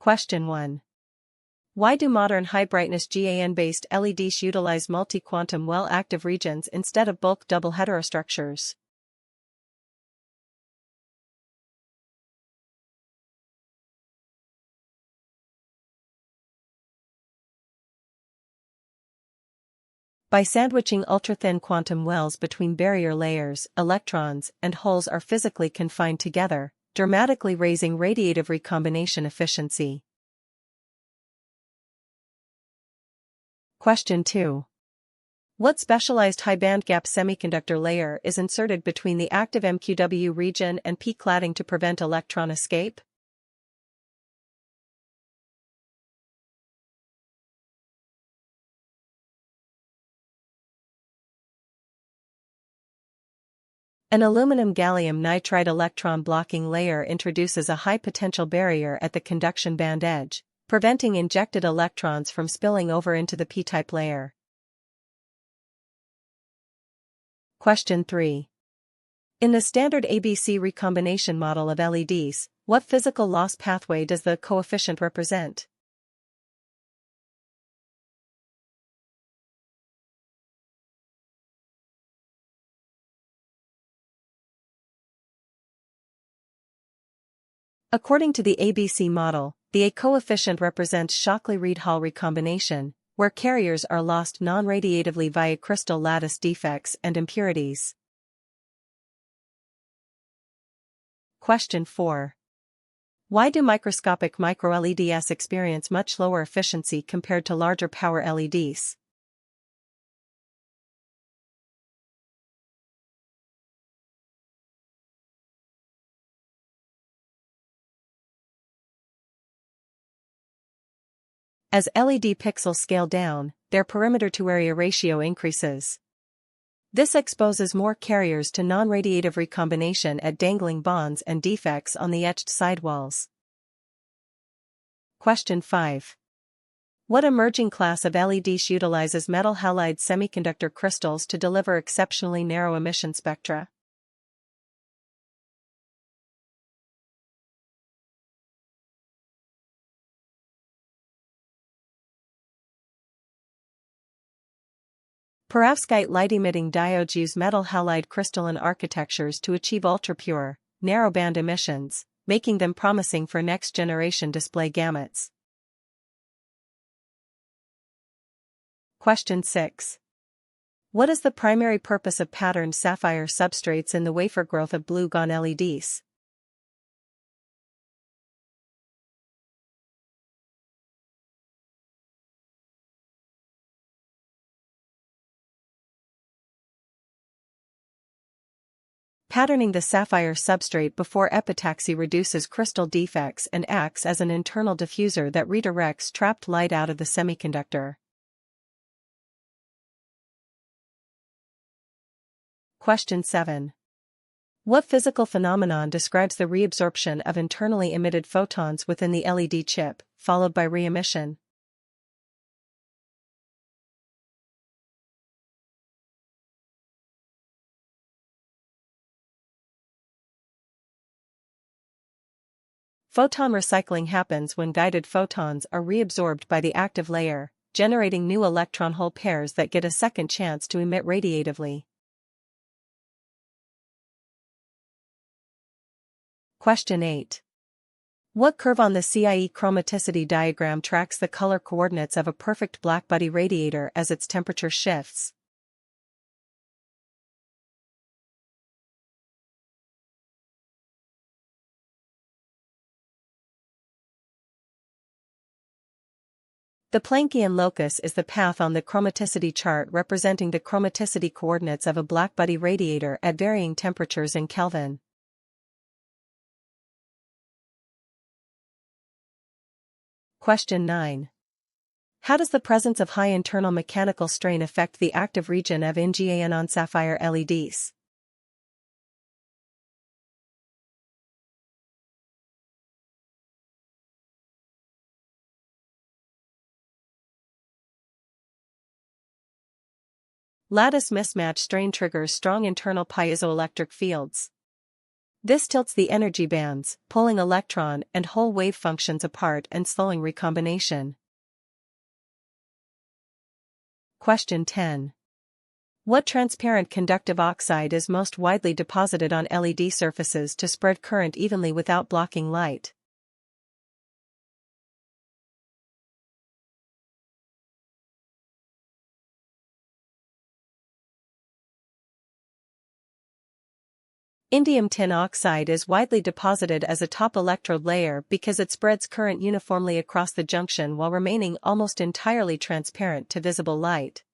Question 1. Why do modern high-brightness GaN-based LEDs utilize multi-quantum well-active regions instead of bulk double heterostructures? By sandwiching ultra-thin quantum wells between barrier layers, electrons and holes are physically confined together, dramatically raising radiative recombination efficiency. Question 2. What specialized high bandgap semiconductor layer is inserted between the active MQW region and p-cladding to prevent electron escape? An aluminum gallium nitride electron blocking layer introduces a high potential barrier at the conduction band edge, preventing injected electrons from spilling over into the p-type layer. Question 3. In the standard ABC recombination model of LEDs, what physical loss pathway does the coefficient represent? According to the ABC model, the A coefficient represents Shockley-Reed-Hall recombination, where carriers are lost non-radiatively via crystal lattice defects and impurities. Question 4. Why do microscopic micro-LEDs experience much lower efficiency compared to larger power LEDs? As LED pixels scale down, their perimeter-to-area ratio increases. This exposes more carriers to non-radiative recombination at dangling bonds and defects on the etched sidewalls. Question 5. What emerging class of LEDs utilizes metal halide semiconductor crystals to deliver exceptionally narrow emission spectra? Perovskite light-emitting diodes use metal halide crystalline architectures to achieve ultra-pure, narrow-band emissions, making them promising for next-generation display gamuts. Question 6. What is the primary purpose of patterned sapphire substrates in the wafer growth of blue GaN LEDs? Patterning the sapphire substrate before epitaxy reduces crystal defects and acts as an internal diffuser that redirects trapped light out of the semiconductor. Question 7. What physical phenomenon describes the reabsorption of internally emitted photons within the LED chip, followed by re-emission? Photon recycling happens when guided photons are reabsorbed by the active layer, generating new electron-hole pairs that get a second chance to emit radiatively. Question 8. What curve on the CIE chromaticity diagram tracks the color coordinates of a perfect blackbody radiator as its temperature shifts? The Planckian locus is the path on the chromaticity chart representing the chromaticity coordinates of a blackbody radiator at varying temperatures in Kelvin. Question 9. How does the presence of high internal mechanical strain affect the active region of GaN on sapphire LEDs? Lattice mismatch strain triggers strong internal piezoelectric fields. This tilts the energy bands, pulling electron and hole wave functions apart and slowing recombination. Question 10. What transparent conductive oxide is most widely deposited on LED surfaces to spread current evenly without blocking light? Indium tin oxide is widely deposited as a top electrode layer because it spreads current uniformly across the junction while remaining almost entirely transparent to visible light.